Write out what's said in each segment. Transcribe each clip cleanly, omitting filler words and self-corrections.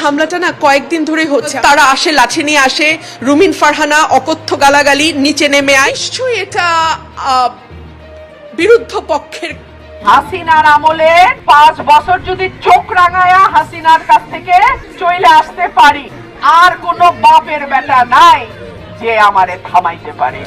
হামলাটা না কয়েকদিন ধরে হচ্ছে। তারা আসে, লাঠি নিয়ে আসে, রুমিন ফারহানা অকথ্য গালাগালি, নিচে নেমে আয়। নিশ্চয়ই এটা বিরুদ্ধ পক্ষের। হাসিনার আমলে 5 বছর যদি চোখ রাঙায়া হাসিনার কাছ থেকে চলে আসতে পারি, আর কোনো বাপের বেটা নাই যে আমারে থামাইতে পারে।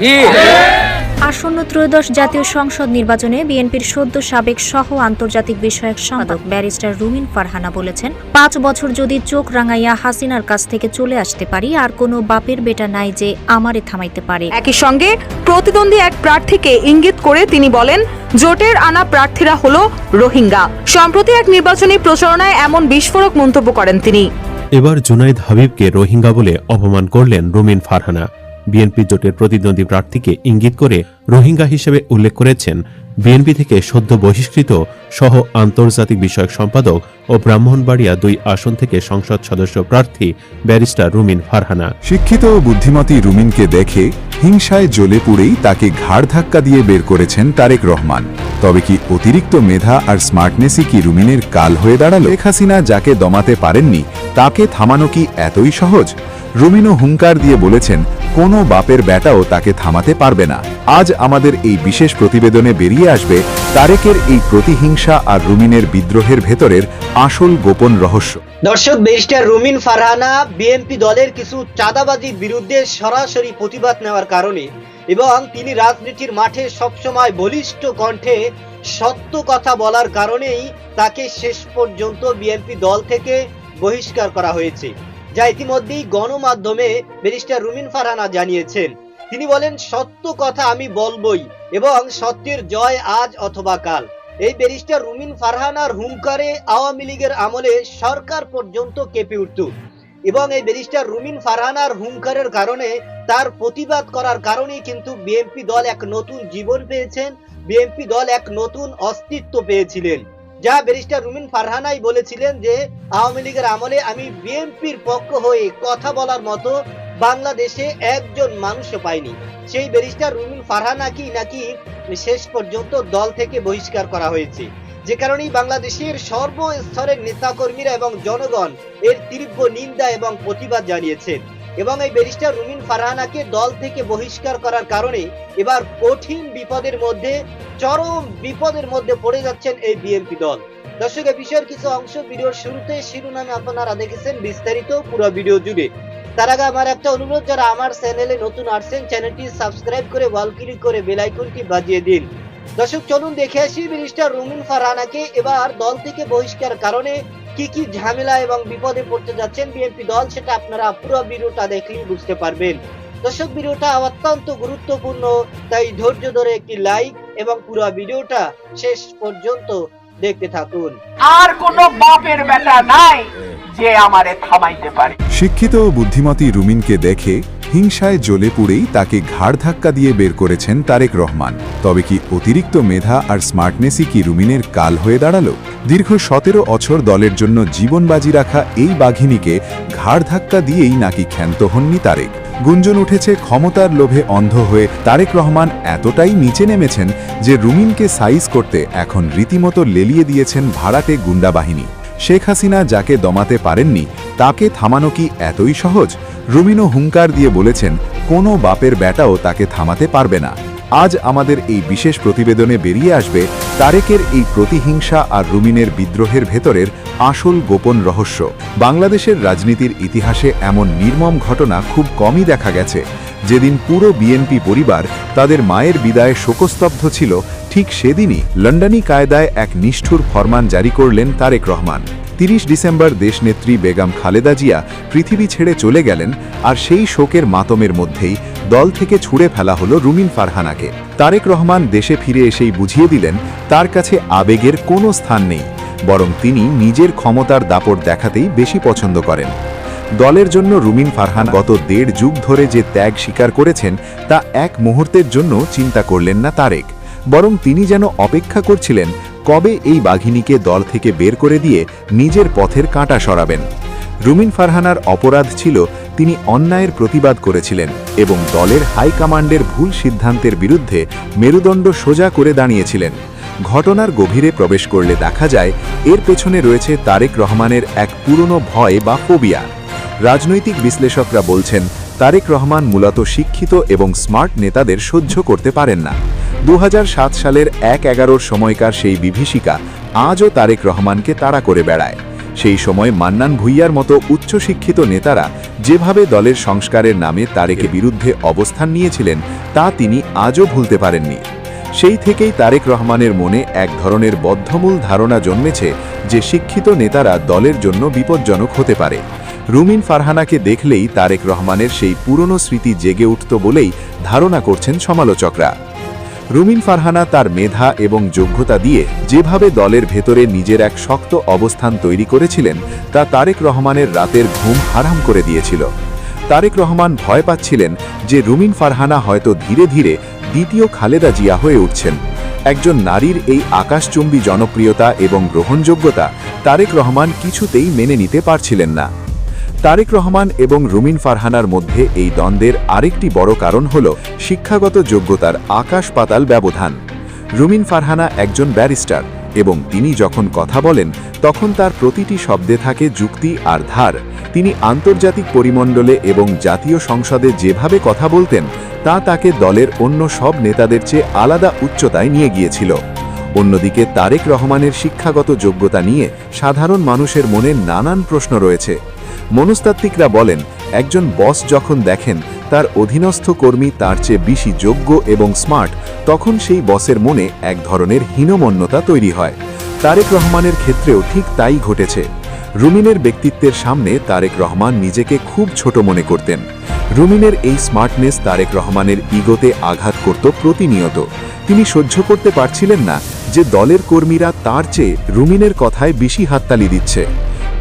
আসন্ন ত্রয়োদশ জাতীয় সংসদ নির্বাচনে বিএনপির সদ্য সাবেক সহ আন্তর্জাতিক বিষয়ক সম্পাদক ব্যারিস্টার রুমিন ফারহানা বলেছেন, 5 বছর যদি চোখ রাঙাইয়া হাসিনার কাছ থেকে চলে আসতে পারি, আর কোনো বাপের বেটা নাই যে আমারে থামাইতে পারে। একই সঙ্গে প্রতিদ্বন্দ্বী এক প্রার্থীকে ইঙ্গিত করে তিনি বলেন, জোটের আনা প্রার্থীরা হলো রোহিঙ্গা। সম্প্রতি এক নির্বাচনী প্রচারণায় এমন বিস্ফোরক মন্তব্য করেন তিনি। এবার জুনাইদ হাবিবকে রোহিঙ্গা বলে অপমান করলেন রুমিন ফারহানা। বিএনপি জোটের প্রতিদ্বন্দ্বী প্রার্থীকে ইঙ্গিত করে রোহিঙ্গা হিসেবে উল্লেখ করেছেন বিএনপি থেকে সদ্য বহিষ্কৃত সহ আন্তর্জাতিক বিষয়ক সম্পাদক ও ব্রাহ্মণবাড়িয়া 2 আসন থেকে সংসদ সদস্য প্রার্থী ব্যারিস্টার রুমিন ফারহানা। শিক্ষিত ও বুদ্ধিমতী রুমিনকে দেখে হিংসায় জ্বলে পুড়েই তাকে ঘাড় ধাক্কা দিয়ে বের করেছেন তারেক রহমান। তবে কি অতিরিক্ত মেধা আর স্মার্টনেসই কি রুমিনের কাল হয়ে দাঁড়ালো? শেখ হাসিনা যাকে দমাতে পারেননি তাকে থামানো কি এতই সহজ? রুমিনও হুঙ্কার দিয়ে বলেছেন, কোনো বাপের বেটাও তাকে থামাতে পারবে না। আজ আমাদের এই বিশেষ প্রতিবেদনে বেরিয়ে আসবে তারেকের এই প্রতিহিংসা আর রুমিনের বিদ্রোহের ভেতরের আসল গোপন রহস্য। দর্শক, ব্যারিস্টার রুমিন ফারহানা বিএনপি দলের কিছু চাঁদাবাজির বিরুদ্ধে সরাসরি প্রতিবাদ নেওয়ার কারণে এবং তিনি রাজনীতির মাঠে সবসময় বলিষ্ঠ কণ্ঠে সত্য কথা বলার কারণেই তাকে শেষ পর্যন্ত বিএনপি দল থেকে বহিষ্কার করা হয়েছে, যা ইতিমধ্যেই গণমাধ্যমে ব্যারিস্টার রুমিন ফারহানা জানিয়েছেন। তিনি বলেন, সত্য কথা আমি বলবই এবং সত্যের জয় আজ অথবা কাল। এই ব্যারিস্টার রুমিন ফারহানার হুঙ্কারে আওয়ামী লীগের আমলে সরকার পর্যন্ত কেঁপে উঠত এবং এই ব্যারিস্টার রুমিন ফারহানার হুঙ্কারের কারণে, তার প্রতিবাদ করার কারণেই কিন্তু বিএনপি দল এক নতুন জীবন পেয়েছেন, বিএনপি দল এক নতুন অস্তিত্ব পেয়েছিলেন। যা ব্যারিস্টার রুমিন ফারহানাই বলেছিলেন যে আওয়ামী লীগের আমলে আমি বিএনপির পক্ষ হয়ে কথা বলার মতো বাংলাদেশে একজন মানুষও পাইনি। সেই ব্যারিস্টার রুমিন ফারহানাকেই নাকি শেষ পর্যন্ত দল থেকে বহিষ্কার করা হয়েছে, যে কারণেই বাংলাদেশের সর্বস্তরের নেতাকর্মীরা এবং জনগণ এর তীব্র নিন্দা এবং প্রতিবাদ জানিয়েছেন এবং এই ব্যারিস্টার রুমিন ফারহানাকে দল থেকে বহিষ্কার করার কারণে এবার কঠিন বিপদের মধ্যে, চরম বিপদের মধ্যে পড়ে যাচ্ছেন এই বিএনপি দল। দর্শক, এই বিষয়ের কিছু অংশ ভিডিওর শুরুতে শিরোনামে আপনারা দেখেছেন, বিস্তারিত পুরো ভিডিও জুড়ে। তার আগে আমার একটা অনুরোধ, যারা আমার চ্যানেলে নতুন আসছেন চ্যানেলটি সাবস্ক্রাইব করে ওয়াল ক্লিক করে বেল আইকনটি বাজিয়ে দিন। দর্শক, চলুন দেখে আসি ব্যারিস্টার রুমিন ফারহানাকে এবার দল থেকে বহিষ্কার কারণে কি কি ঝামেলা এবং বিপদে পড়তে যাচ্ছেন বিএনপি দল, সেটা আপনারা পুরো ভিডিওটা দেখলেই বুঝতে পারবেন। দর্শক, ভিডিওটা অত্যন্ত গুরুত্বপূর্ণ, তাই ধৈর্য ধরে একটি লাইক এবং পুরো ভিডিওটা শেষ পর্যন্ত দেখতে থাকুন। আর কোনো বাপের বেটা নাই যে আমারে থামাইতে পারে। শিক্ষিত ও বুদ্ধিমতী রুমিনকে দেখে হিংসায় জ্বলে পুড়েই তাকে ঘাড় ধাক্কা দিয়ে বের করেছেন তারেক রহমান। তবে কি অতিরিক্ত মেধা আর স্মার্টনেসই কি রুমিনের কাল হয়ে দাঁড়ালো? দীর্ঘ 17 বছর দলের জন্য জীবন বাজি রাখা এই বাঘিনীকে ঘাড় ধাক্কা দিয়েই নাকি ক্ষান্ত হননি তারেক। গুঞ্জন উঠেছে, ক্ষমতার লোভে অন্ধ হয়ে তারেক রহমান এতটাই নিচে নেমেছেন যে রুমিনকে সাইজ করতে এখন রীতিমতো লেলিয়ে দিয়েছেন ভাড়াটে গুন্ডা বাহিনী। শেখ হাসিনা যাকে দমাতে পারেননি তাকে থামানো কি এতই সহজ? রুমিনও হুঙ্কার দিয়ে বলেছেন, কোনো বাপের বেটাও তাকে থামাতে পারবে না। আজ আমাদের এই বিশেষ প্রতিবেদনে বেরিয়ে আসবে তারেকের এই প্রতিহিংসা আর রুমিনের বিদ্রোহের ভেতরের আসল গোপন রহস্য। বাংলাদেশের রাজনীতির ইতিহাসে এমন নির্মম ঘটনা খুব কমই দেখা গেছে। যেদিন পুরো বিএনপি পরিবার তাদের মায়ের বিদায়ে শোকস্তব্ধ ছিল, ঠিক সেদিনই লন্ডনী কায়দায় এক নিষ্ঠুর ফরমান জারি করলেন তারেক রহমান। 30 ডিসেম্বর দেশনেত্রী বেগম খালেদা জিয়া পৃথিবী ছেড়ে চলে গেলেন, আর সেই শোকের মাতমের মধ্যেই দল থেকে ছুড়ে ফেলা হলো রুমিন ফারহানাকে। তারেক রহমান দেশে ফিরে এসেই বুঝিয়ে দিলেন তার কাছে আবেগের কোনো স্থান নেই, বরং তিনি নিজের ক্ষমতার দাপট দেখাতেই বেশি পছন্দ করেন। দলের জন্য রুমিন ফারহান গত 1.5 যুগ ধরে যে ত্যাগ স্বীকার করেছেন তা এক মুহূর্তের জন্য চিন্তা করলেন না তারেক, বরং তিনি যেন অপেক্ষা করছিলেন কবে এই বাঘিনীকে দল থেকে বের করে দিয়ে নিজের পথের কাঁটা সরাবেন। রুমিন ফারহানার অপরাধ ছিল তিনি অন্যায়ের প্রতিবাদ করেছিলেন এবং দলের হাইকমান্ডের ভুল সিদ্ধান্তের বিরুদ্ধে মেরুদণ্ড সোজা করে দাঁড়িয়েছিলেন। ঘটনার গভীরে প্রবেশ করলে দেখা যায় এর পেছনে রয়েছে তারেক রহমানের এক পুরনো ভয় বা ফোবিয়া। রাজনৈতিক বিশ্লেষকরা বলছেন তারেক রহমান মূলত শিক্ষিত এবং স্মার্ট নেতাদের সহ্য করতে পারেন না। 2007 সালের 1/11 সময়কার সেই বিভীষিকা আজও তারেক রহমানকে তাড়া করে বেড়ায়। সেই সময় মান্নান ভূঁইয়ার মতো উচ্চশিক্ষিত নেতারা যেভাবে দলের সংস্কারের নামে তারেকের বিরুদ্ধে অবস্থান নিয়েছিলেন তা তিনি আজও ভুলতে পারেননি। সেই থেকেই তারেক রহমানের মনে এক ধরনের বদ্ধমূল ধারণা জন্মেছে যে শিক্ষিত নেতারা দলের জন্য বিপজ্জনক হতে পারে। রুমিন ফারহানাকে দেখলেই তারেক রহমানের সেই পুরনো স্মৃতি জেগে উঠত বলেই ধারণা করছেন সমালোচকরা। রুমিন ফারহানা তার মেধা এবং যোগ্যতা দিয়ে যেভাবে দলের ভেতরে নিজের এক শক্ত অবস্থান তৈরি করেছিলেন তা তারেক রহমানের রাতের ঘুম হারাম করে দিয়েছিল। তারেক রহমান ভয় পাচ্ছিলেন যে রুমিন ফারহানা হয়তো ধীরে ধীরে দ্বিতীয় খালেদা জিয়া হয়ে উঠছেন। একজন নারীর এই আকাশচুম্বী জনপ্রিয়তা এবং গ্রহণযোগ্যতা তারেক রহমান কিছুতেই মেনে নিতে পারছিলেন না। তারেক রহমান এবং রুমিন ফারহানার মধ্যে এই দ্বন্দ্বের আরেকটি বড় কারণ হল শিক্ষাগত যোগ্যতার আকাশ পাতাল ব্যবধান। রুমিন ফারহানা একজন ব্যারিস্টার এবং তিনি যখন কথা বলেন তখন তার প্রতিটি শব্দে থাকে যুক্তি আর ধার। তিনি আন্তর্জাতিক পরিমণ্ডলে এবং জাতীয় সংসদে যেভাবে কথা বলতেন তা তাকে দলের অন্য সব নেতাদের চেয়ে আলাদা উচ্চতায় নিয়ে গিয়েছিল। অন্যদিকে তারেক রহমানের শিক্ষাগত যোগ্যতা নিয়ে সাধারণ মানুষের মনে নানান প্রশ্ন রয়েছে। মনস্তাত্ত্বিকরা বলেন একজন বস যখন দেখেন তার অধীনস্থ কর্মী তার চেয়ে বেশি যোগ্য এবং স্মার্ট, তখন সেই বসের মনে এক ধরনের হীনমন্যতা তৈরি হয়। তারেক রহমানের ক্ষেত্রেও ঠিক তাই ঘটেছে। রুমিনের ব্যক্তিত্বের সামনে তারেক রহমান নিজেকে খুব ছোট মনে করতেন। রুমিনের এই স্মার্টনেস তারেক রহমানের ইগোতে আঘাত করত প্রতিনিয়ত। তিনি সহ্য করতে পারছিলেন না যে দলের কর্মীরা তার চেয়ে রুমিনের কথায় বেশি হাততালি দিচ্ছে।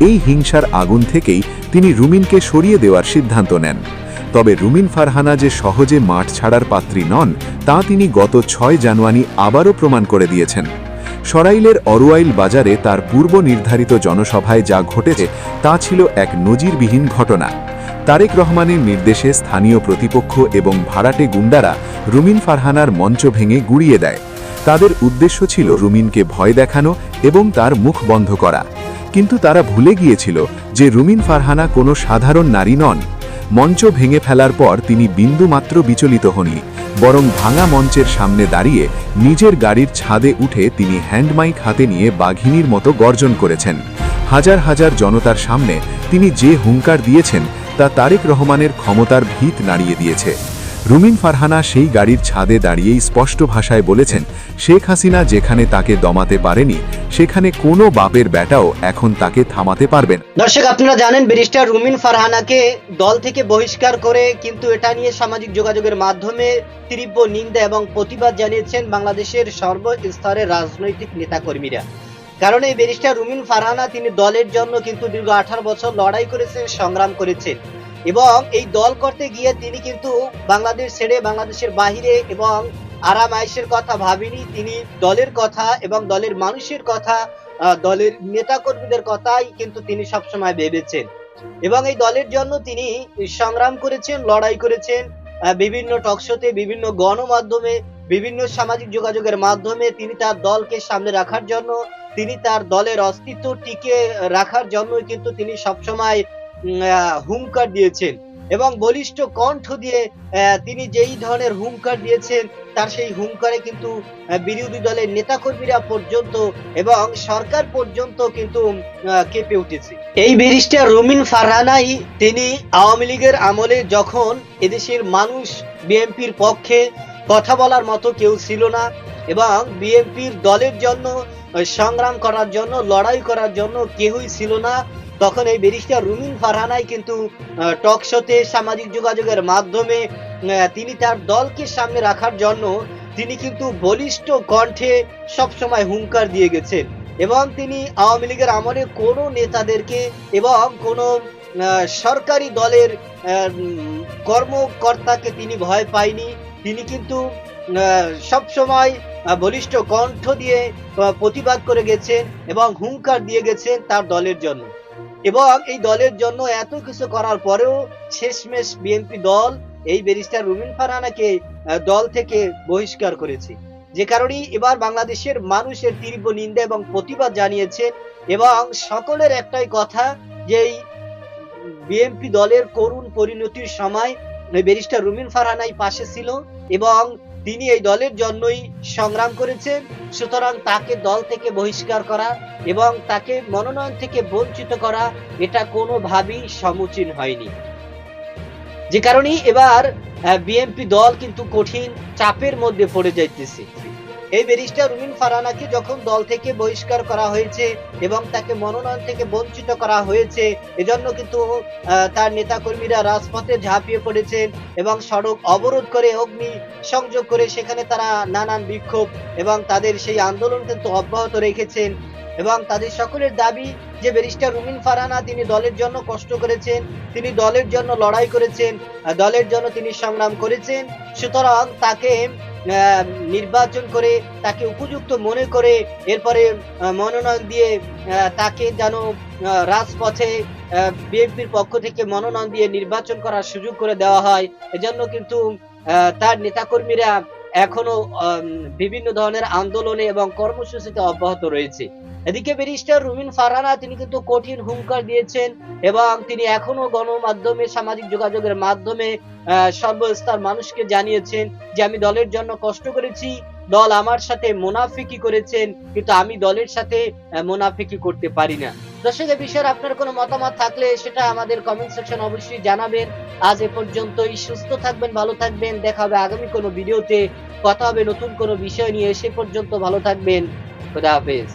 এই হিংসার আগুন থেকেই তিনি রুমিনকে সরিয়ে দেওয়ার সিদ্ধান্ত নেন। তবে রুমিন ফারহানা যে সহজে মাঠ ছাড়ার পাত্রী নন তা তিনি গত 6 জানুয়ারি আবারও প্রমাণ করে দিয়েছেন। সরাইলের অরুয়াইল বাজারে তার পূর্ব নির্ধারিত জনসভায় যা ঘটেছে তা ছিল এক নজিরবিহীন ঘটনা। তারেক রহমানের নির্দেশে স্থানীয় প্রতিপক্ষ এবং ভাড়াটে গুন্ডারা রুমিন ফারহানার মঞ্চ ভেঙে গুড়িয়ে দেয়। তাদের উদ্দেশ্য ছিল রুমিনকে ভয় দেখানো এবং তার মুখ বন্ধ করা। কিন্তু তারা ভুলে গিয়েছিল যে রুমিন ফারহানা কোনো সাধারণ নারী নন। মঞ্চ ভেঙে ফেলার পর তিনি বিন্দুমাত্র বিচলিত হননি, বরং ভাঙা মঞ্চের সামনে দাঁড়িয়ে নিজের গাড়ির ছাদে উঠে তিনি হ্যান্ডমাইক হাতে নিয়ে বাঘিনীর মতো গর্জন করেছেন। হাজার হাজার জনতার সামনে তিনি যে হুঙ্কার দিয়েছেন তা তারেক রহমানের ক্ষমতার ভিত নাড়িয়ে দিয়েছে। রুমিন ফারহানা সেই গাড়ির ছাদে দাঁড়িয়েই স্পষ্ট ভাষায় বলেছেন, শেখ হাসিনা যেখানে তাকে দমাতে পারেনি সেখানে কোনো বাপের বেটাও এখন তাকে থামাতে পারবেন। দর্শক, আপনারা জানেন ব্যারিস্টার রুমিন ফারহানাকে দল থেকে বহিষ্কার করে কিন্তু এটা নিয়ে সামাজিক যোগাযোগের মাধ্যমে তীব্র নিন্দা এবং প্রতিবাদ জানিয়েছেন বাংলাদেশের সর্বস্তরের রাজনৈতিক নেতাকর্মীরা। কারণ এই ব্যারিস্টার রুমিন ফারহানা তিনি দলের জন্য কিন্তু দীর্ঘ 18 বছর লড়াই করেছেন, সংগ্রাম করেছেন এবং এই দল করতে গিয়ে তিনি কিন্তু বাংলাদেশ ছেড়ে বাংলাদেশের বাহিরে এবং আরাম আয়েশের কথা ভাবেনি। তিনি দলের কথা এবং দলের মানুষের কথা, দলের নেতাকর্মীদের কথাই কিন্তু তিনি সবসময় ভেবেছেন এবং এই দলের জন্য তিনি সংগ্রাম করেছেন, লড়াই করেছেন। বিভিন্ন টকশোতে, বিভিন্ন গণমাধ্যমে, বিভিন্ন সামাজিক যোগাযোগের মাধ্যমে তিনি তার দলকে সামনে রাখার জন্য, তিনি তার দলের অস্তিত্ব টিকে রাখার জন্য কিন্তু তিনি সবসময় হুঙ্কার দিয়েছেন এবং বলিষ্ঠ কণ্ঠ দিয়ে তিনি যেই ধরনের হুঙ্কার দিয়েছেন তার সেই হুঙ্কারে কিন্তু বিরোধী দলের নেতাকর্মীরা পর্যন্ত এবং সরকার পর্যন্ত কিন্তু কেঁপে উঠেছে। এই ব্যারিস্টার রুমিন ফারহানাই তিনি আওয়ামী লীগের আমলে যখন এদেশের মানুষ বিএনপির পক্ষে কথা বলার মতো কেউ ছিল না এবং বিএনপির দলের জন্য সংগ্রাম করার জন্য, লড়াই করার জন্য কেউই ছিল না, তখন এই ব্যারিস্টার রুমিন ফারহানাই কিন্তু টকশোতে, সামাজিক যোগাযোগের মাধ্যমে তিনি তার দলকে সামনে রাখার জন্য তিনি কিন্তু বলিষ্ঠ কণ্ঠে সবসময় হুঙ্কার দিয়ে গেছেন এবং তিনি আওয়ামী লীগের আমলে কোনো নেতাদেরকে এবং কোনো সরকারি দলের কর্মকর্তাকে তিনি ভয় পায়নি। তিনি কিন্তু সবসময় বলিষ্ঠ কণ্ঠ দিয়ে প্রতিবাদ করে গেছেন এবং হুঙ্কার দিয়ে গেছেন তার দলের জন্য এবং এই দলের জন্য এত কিছু করার পরেও শেষমেশ বিএনপি দল এই ব্যারিস্টার রুমিন ফারহানাকে দল থেকে বহিষ্কার করেছে। যে কারণেই এবার বাংলাদেশের মানুষের তীব্র নিন্দা এবং প্রতিবাদ জানিয়েছেন এবং সকলের একটাই কথা যে এই বিএনপি দলের করুণ পরিণতির সময় ব্যারিস্টার রুমিন ফারহানাই পাশে ছিল এবং তিনি এই দলের জন্যই সংগ্রাম করেছেন। সুতরাং তাকে দল থেকে বহিষ্কার করা এবং তাকে মনোনয়ন থেকে বঞ্চিত করা এটা কোনোভাবেই সমীচীন হয়নি। যে কারণেই এবার বিএনপি দল কিন্তু কঠিন চাপের মধ্যে পড়ে যাইতেছে। এই ব্যারিস্টার রুমিন ফারহানাকে যখন দল থেকে বহিষ্কার করা হয়েছে এবং তাকে মনোনয়ন থেকে বঞ্চিত করা হয়েছে, এজন্য কিন্তু তার নেতাকর্মীরা রাজপথে ঝাঁপিয়ে পড়েছেন এবং সড়ক অবরোধ করে অগ্নি সংযোগ করে সেখানে তারা নানান বিক্ষোভ এবং তাদের সেই আন্দোলন কিন্তু অব্যাহত রেখেছেন এবং তাদের সকলের দাবি যে ব্যারিস্টার রুমিন ফারহানা তিনি দলের জন্য কষ্ট করেছেন, তিনি দলের জন্য লড়াই করেছেন, দলের জন্য তিনি সংগ্রাম করেছেন। সুতরাং তাকে নির্বাচন করে তাকে উপযুক্ত মনে করে এরপরে মনোনয়ন দিয়ে তাকে যেন রাজপথে বিএনপির পক্ষ থেকে মনোনয়ন দিয়ে নির্বাচন করার সুযোগ করে দেওয়া হয়। এজন্য কিন্তু তার নেতাকর্মীরা এখনো বিভিন্ন ধরনের আন্দোলনে এবং কর্মসূচিতে অব্যাহত রয়েছে। এদিকে ব্যারিস্টার রুমিন ফারহানা তিনি কিন্তু কঠিন হুঙ্কার দিয়েছেন এবং তিনি এখনো গণমাধ্যমে সামাজিক যোগাযোগের মাধ্যমে সর্বস্তর মানুষকে জানিয়েছেন যে আমি দলের জন্য কষ্ট করেছি, দল আমার সাথে মুনাফিকি করেছেন, কিন্তু আমি দলের সাথে মুনাফিকি করতে পারি না। দর্শক, এই বিষয়ে আপনার কোনো মতামত থাকলে সেটা আমাদের কমেন্ট সেকশন অবশ্যই জানাবেন। আজ এ পর্যন্তই। সুস্থ থাকবেন, ভালো থাকবেন। দেখা হবে আগামী কোনো ভিডিওতে, কথা হবে নতুন কোনো বিষয় নিয়ে। সে পর্যন্ত ভালো থাকবেন। খোদা হাফেজ।